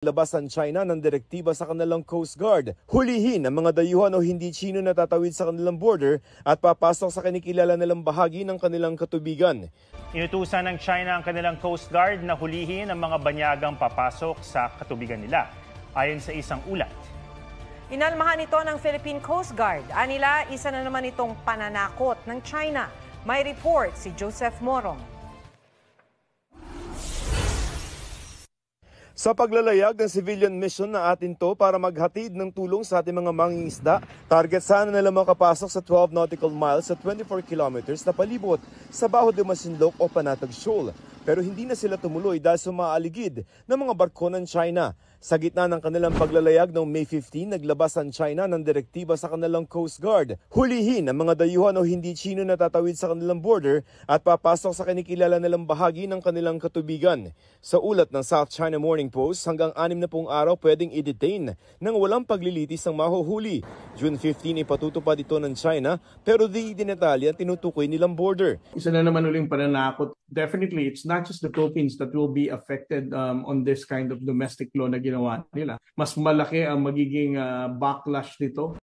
Labas ang China ng direktiba sa kanilang Coast Guard. Hulihin ang mga dayuhan o hindi Chino na tatawid sa kanilang border at papasok sa kinikilala nilang bahagi ng kanilang katubigan. Inutusan ng China ang kanilang Coast Guard na hulihin ang mga banyagang papasok sa katubigan nila, ayon sa isang ulat. Inalmahan ito ng Philippine Coast Guard. Anila, isa na naman itong pananakot ng China. May report si Joseph Morong. Sa paglalayag ng civilian mission na atin to para maghatid ng tulong sa ating mga mangingisda, target sana nila makapasok sa 12 nautical miles sa 24 kilometers na palibot sa Baho de Masinloc o Panatag Shoal. Pero hindi na sila tumuloy dahil sumaaligid ng mga barko ng China. Sa gitna ng kanilang paglalayag noong May 15, naglabas ang China ng direktiba sa kanilang Coast Guard. Hulihin ang mga dayuhan o hindi Chino na tatawid sa kanilang border at papasok sa kinikilala nilang bahagi ng kanilang katubigan. Sa ulat ng South China Morning Post, hanggang 6 na pong araw pwedeng i-detain nang walang paglilitis ng mahuhuli. June 15 ipatutupad ito ng China pero di dinetalya ang tinutukoy nilang border. Isa na naman uling pananakot. Definitely, it's not just the Philippines that will be affected on this kind of domestic law na ginawa nila. Mas malaki ang magiging backlash nito.